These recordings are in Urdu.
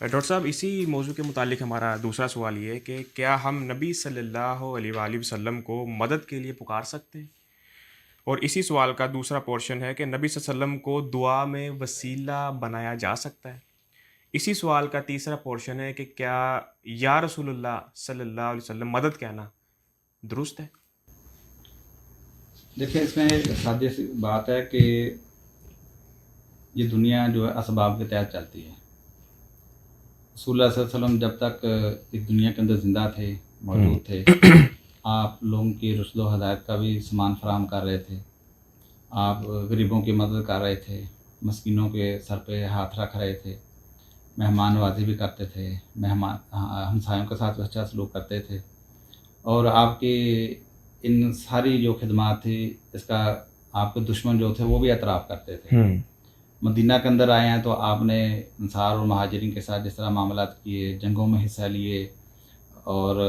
ڈاکٹر صاحب، اسی موضوع کے متعلق ہمارا دوسرا سوال یہ ہے کہ کیا ہم نبی صلی اللہ علیہ وآلہ وسلم کو مدد کے لیے پکار سکتے ہیں؟ اور اسی سوال کا دوسرا پورشن ہے کہ نبی صلی اللہ علیہ وسلم کو دعا میں وسیلہ بنایا جا سکتا ہے؟ اسی سوال کا تیسرا پورشن ہے کہ کیا یا رسول اللہ صلی اللہ علیہ وسلم مدد کہنا درست ہے؟ دیکھیں، اس میں سادہ سی بات ہے کہ یہ دنیا جو ہے اسباب کے تحت چلتی ہے۔ رسول اللہ صلی اللہ علیہ وسلم جب تک اس دنیا کے اندر زندہ تھے، موجود تھے، آپ لوگوں کی رشد و ہدایت کا بھی سامان فراہم کر رہے تھے، آپ غریبوں کی مدد کر رہے تھے، مسکینوں کے سر پہ ہاتھ رکھ رہے تھے، مہمان نوازی بھی کرتے تھے، ہمسایوں کے ساتھ اچھا سلوک کرتے تھے، اور آپ کی ان ساری جو خدمات تھی اس کا آپ کے دشمن جو تھے وہ بھی اعتراف کرتے تھے۔ مدینہ کے اندر آئے ہیں تو آپ نے انصار اور مہاجرین کے ساتھ جس طرح معاملات کیے، جنگوں میں حصہ لیے، اور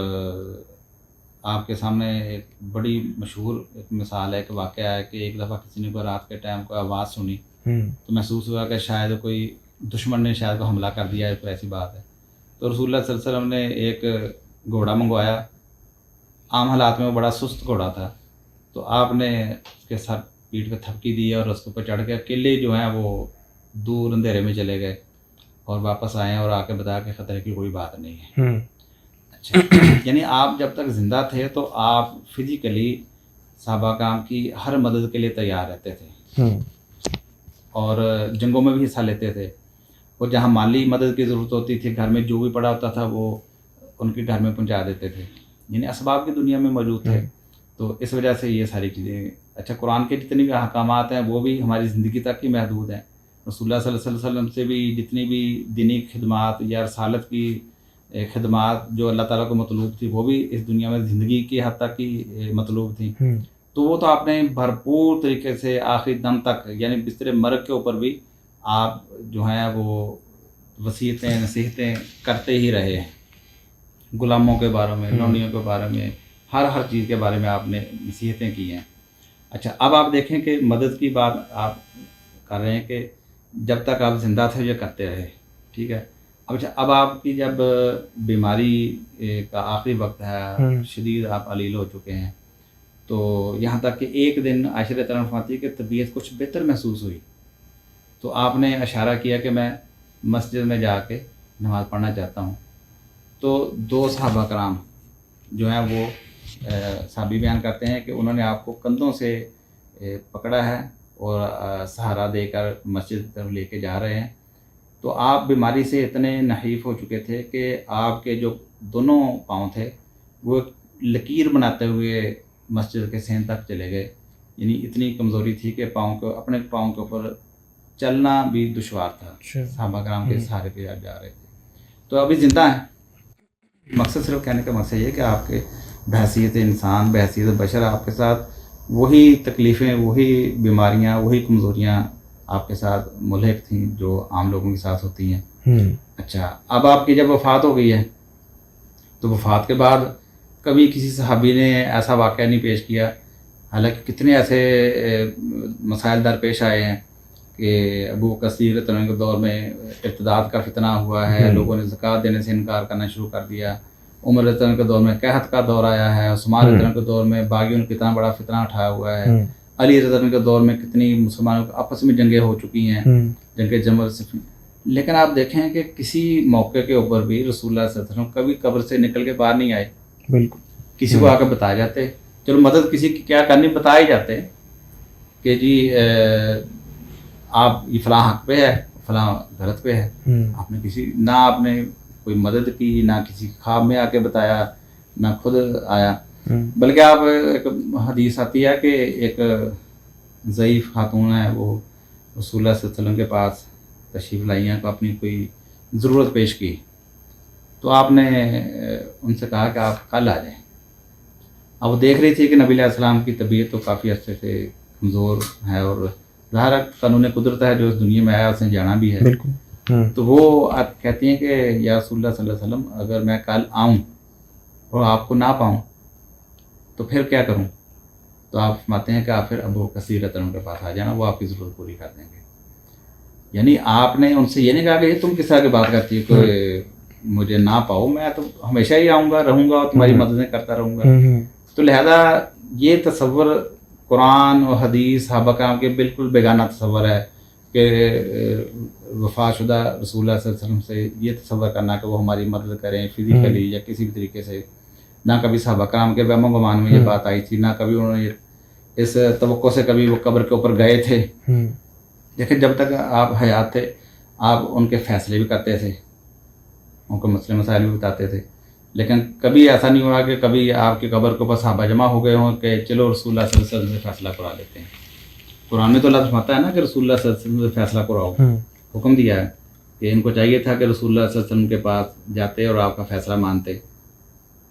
آپ کے سامنے ایک بڑی مشہور ایک مثال ہے، ایک واقعہ ہے کہ ایک دفعہ کسی نے کوئی رات کے ٹائم کوئی آواز سنی تو محسوس ہوا کہ شاید کوئی دشمن نے شاید کو حملہ کر دیا ہے، کوئی ایسی بات ہے۔ تو رسول اللہ صلی اللہ علیہ وسلم نے ایک گھوڑا منگوایا، عام حالات میں وہ بڑا سست گھوڑا تھا، تو آپ نے اس کے سر پیٹھ پہ تھپکی دی اور اس کے اوپر چڑھ کے اکیلے جو ہیں وہ دور اندھیرے میں چلے گئے، اور واپس آئے اور آ کے بتایا کہ خطرے کی کوئی بات نہیں ہے۔ اچھا، یعنی آپ جب تک زندہ تھے تو آپ فزیکلی صحابہ کرام کی ہر مدد کے لیے تیار رہتے تھے، اور جنگوں میں بھی حصہ لیتے تھے، اور جہاں مالی مدد کی ضرورت ہوتی تھی، گھر میں جو بھی پڑا ہوتا تھا وہ ان کے گھر میں پہنچا دیتے تھے، یعنی اسباب کی دنیا میں موجود تھے۔ تو اس وجہ سے یہ ساری چیزیں، اچھا، قرآن کے جتنے بھی احکامات ہیں وہ بھی ہماری زندگی تک ہی محدود ہیں۔ رسول اللہ صلی اللہ علیہ وسلم سے بھی جتنی بھی دینی خدمات یا رسالت کی خدمات جو اللہ تعالیٰ کو مطلوب تھی وہ بھی اس دنیا میں زندگی کی حد تک ہی مطلوب تھیں، تو وہ تو آپ نے بھرپور طریقے سے آخری دم تک، یعنی بستر مرگ کے اوپر بھی آپ جو ہیں وہ وصیتیں نصیحتیں کرتے ہی رہے ہیں، غلاموں کے بارے میں، لونڈیوں کے بارے میں، ہر چیز کے بارے میں آپ نے نصیحتیں کی ہیں۔ اچھا، اب آپ دیکھیں کہ مدد کی بات آپ کر رہے ہیں کہ جب تک آپ زندہ تھے یہ کرتے رہے، ٹھیک ہے۔ اب آپ کی جب بیماری کا آخری وقت ہے، شدید آپ علیل ہو چکے ہیں، تو یہاں تک کہ ایک دن عائشہ رضی اللہ عنہا فرماتی ہے کہ طبیعت کچھ بہتر محسوس ہوئی، تو آپ نے اشارہ کیا کہ میں مسجد میں جا کے نماز پڑھنا چاہتا ہوں۔ تو دو صحابہ کرام جو ہیں وہ صحابی بیان کرتے ہیں کہ انہوں نے آپ کو کندھوں سے پکڑا ہے اور سہارا دے کر مسجد کی طرف لے کے جا رہے ہیں۔ تو آپ بیماری سے اتنے نحیف ہو چکے تھے کہ آپ کے جو دونوں پاؤں تھے وہ لکیر بناتے ہوئے مسجد کے صحن تک چلے گئے، یعنی اتنی کمزوری تھی کہ اپنے پاؤں کے اوپر چلنا بھی دشوار تھا، صحابہ کرام کے سہارے پہ آپ جا رہے تھے۔ تو ابھی زندہ ہیں۔ مقصد صرف کہنے کا مقصد یہ ہے کہ آپ کے بحیثیت انسان، بحیثیت بشر، آپ کے ساتھ وہی تکلیفیں، وہی بیماریاں، وہی کمزوریاں آپ کے ساتھ ملحق تھیں جو عام لوگوں کے ساتھ ہوتی ہیں۔ اچھا، اب آپ کی جب وفات ہو گئی ہے تو وفات کے بعد کبھی کسی صحابی نے ایسا واقعہ نہیں پیش کیا، حالانکہ کتنے ایسے مسائل درپیش آئے ہیں کہ ابو بکر صدیق رضی اللہ عنہ کے دور میں ارتداد کا فتنہ ہوا ہے، لوگوں نے زکوٰۃ دینے سے انکار کرنا شروع کر دیا، عمر رضی اللہ عنہ کے دور میں قحط کا دور آیا ہے، عثمان رضی اللہ عنہ کے دور میں باغیوں نے کتنا بڑا فتنہ اٹھایا ہوا ہے، علی رضی اللہ عنہ کے دور میں کتنی مسلمانوں آپس میں جنگیں ہو چکی ہیں، جنگ جمل صفین۔ لیکن آپ دیکھیں کہ کسی موقع کے اوپر بھی رسول اللہ صلی اللہ علیہ وسلم کبھی قبر سے نکل کے باہر نہیں آئے، بالکل کسی کو آ کے بتا جاتے، چلو مدد کسی کی کیا کرنی بتا ہی جاتے کہ جی آپ یہ فلاں حق پہ ہے، فلاں غلط پہ ہے۔ آپ نے نہ آپ نے کوئی مدد کی، نہ کسی خواب میں آ کے بتایا، نہ خود آیا، بلکہ آپ ایک حدیث آتی ہے کہ ایک ضعیف خاتون ہے، وہ رسول اللہ صلی اللہ علیہ وسلم کے پاس تشریف لائی ہیں، کو اپنی کوئی ضرورت پیش کی، تو آپ نے ان سے کہا کہ آپ کل آ جائیں۔ اب وہ دیکھ رہی تھی کہ نبی علیہ السلام کی طبیعت تو کافی عرصے سے کمزور ہے، اور ظاہر قانون قدرت ہے جو اس دنیا میں آیا اس نے جانا بھی ہے، تو وہ آپ کہتی ہیں کہ یا رسول اللہ صلی اللہ علیہ وسلم اگر میں کل آؤں اور آپ کو نہ پاؤں تو پھر کیا کروں؟ تو آپ فرماتے ہیں کہ آپ پھر ابو بکر صدیق رضی اللہ عنہ کے پاس آ جانا، وہ آپ کی ضرورت پوری کر دیں گے۔ یعنی آپ نے ان سے یہ نہیں کہا کہ یہ تم کس طرح کی بات کرتی ہو کہ مجھے نہ پاؤ، میں تو ہمیشہ ہی آؤں گا، رہوں گا اور تمہاری مددیں کرتا رہوں گا. تو لہذا یہ تصور قرآن اور حدیث صحابہ کرام کے بالکل بیگانہ تصور ہے کہ وفات شدہ رسول اللہ صلی اللہ علیہ وسلم سے یہ تصور کرنا کہ وہ ہماری مدد کریں فزیکلی یا کسی بھی طریقے سے. نہ کبھی صحابہ کرام کے وہم و گمان میں یہ بات آئی تھی، نہ کبھی انہوں نے اس توقع سے کبھی وہ قبر کے اوپر گئے تھے. دیکھیں جب تک آپ حیات تھے آپ ان کے فیصلے بھی کرتے تھے، ان کو مسئلے مسائل بھی بتاتے تھے، لیکن کبھی ایسا نہیں ہوا کہ کبھی آپ کی قبر کے اوپر صحابہ جمع ہو گئے ہوں کہ چلو رسول اللہ صلی اللہ علیہ وسلم سے فیصلہ کرا لیتے ہیں. قرآن میں تو اللہ فرماتا ہے نا کہ رسول اللہ صلی اللہ علیہ وسلم سے فیصلہ کراؤ، حکم دیا ہے کہ ان کو چاہیے تھا کہ رسول اللہ صلی اللہ علیہ وسلم کے پاس جاتے اور آپ کا فیصلہ مانتے.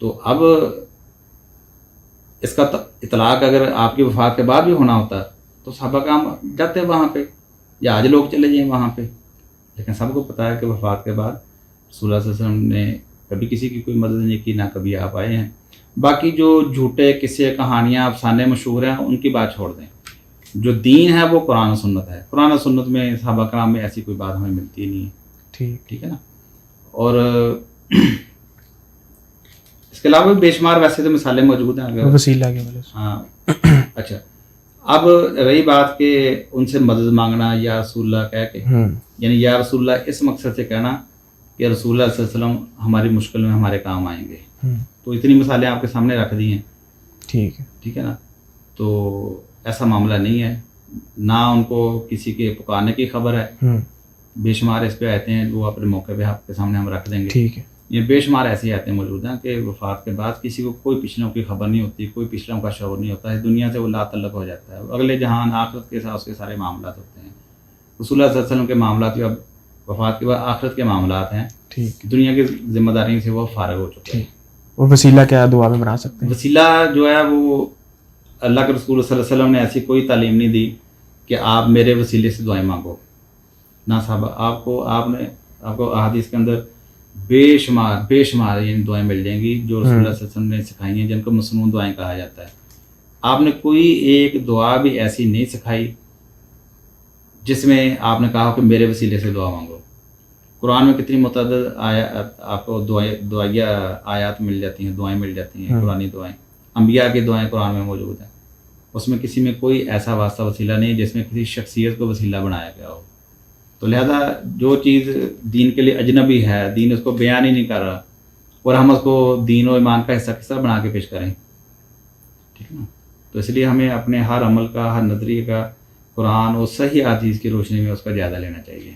تو اب اس کا اطلاق اگر آپ کی وفات کے بعد بھی ہونا ہوتا تو صحابہ کرام جاتے وہاں پہ، یا آج لوگ چلے جائیں وہاں پہ. لیکن سب کو پتہ ہے کہ وفات کے بعد رسول اللہ صلی اللہ علیہ وسلم نے کبھی کسی کی کوئی مدد نہیں کی، نہ کبھی آپ آئے ہیں. باقی جو جھوٹے قصے کہانیاں افسانے مشہور ہیں ان کی بات چھوڑ دیں. جو دین ہے وہ قرآن و سنت ہے. قرآن و سنت میں صحابہ کرام میں ایسی کوئی بات ہمیں ملتی نہیں ہے. ٹھیک ہے نا. اور اس کے علاوہ بے شمار ویسے تو مثالیں موجود ہیں اگر وسیلہ کے وجہ سے. ہاں اچھا، اب رہی بات کہ ان سے مدد مانگنا یا رسول اللہ کہہ کے، یعنی یا رسول اللہ اس مقصد سے کہنا کہ رسول اللہ صلی اللہ علیہ وسلم ہماری مشکل میں ہمارے کام آئیں گے. تو اتنی مثالیں آپ کے سامنے رکھ دی ہیں. ٹھیک ہے نا. تو ایسا معاملہ نہیں ہے، نہ ان کو کسی کے پکارنے کی خبر ہے. بے شمار اس پہ آتے ہیں وہ اپنے موقع پہ آپ کے سامنے ہم رکھ دیں گے. یہ بے شمار ایسی آتے موجود ہیں کہ وفات کے بعد کسی کو کوئی پچھلوں کی خبر نہیں ہوتی، کوئی پچھلوں کا شعور نہیں ہوتا ہے، دنیا سے وہ لا تعلق ہو جاتا ہے. اگلے جہان آخرت کے ساتھ اس کے سارے معاملات ہوتے ہیں. رسول اللہ صلی اللہ علیہ وسلم کے معاملات اب وفات کے بعد آخرت کے معاملات ہیں. دنیا کی ذمہ داری سے وہ فارغ ہو چکے ہیں. وہ وسیلہ کیا دعا میں بنا سکتے ہیں؟ وسیلہ جو ہے وہ اللہ کے رسول صلی اللہ علیہ وسلم نے ایسی کوئی تعلیم نہیں دی کہ آپ میرے وسیلے سے دعائیں مانگو. نہ صاحب آپ کو احادیث کے اندر بے شمار یہ دعائیں مل جائیں گی جو رسول اللہ صلی اللہ علیہ وسلم نے سکھائی ہیں، جن کو مسنون دعائیں کہا جاتا ہے. آپ نے کوئی ایک دعا بھی ایسی نہیں سکھائی جس میں آپ نے کہا کہ میرے وسیلے سے دعا مانگو. قرآن میں کتنی متعدد آپ کو دعائیہ آیات مل جاتی ہیں، دعائیں مل جاتی ہیں، قرآنی دعائیں، انبیاء کی دعائیں قرآن میں موجود ہیں. اس میں کسی میں کوئی ایسا واسطہ وسیلہ نہیں جس میں کسی شخصیت کو وسیلہ بنایا گیا ہو. تو لہذا جو چیز دین کے لیے اجنبی ہے، دین اس کو بیان ہی نہیں کر رہا، اور ہم اس کو دین و ایمان کا حصہ کس طرح بنا کے پیش کریں. ٹھیک ہے نا. تو اس لیے ہمیں اپنے ہر عمل کا، ہر نظریے کا قرآن اور صحیح حدیث کی روشنی میں اس کا جائزہ لینا چاہیے.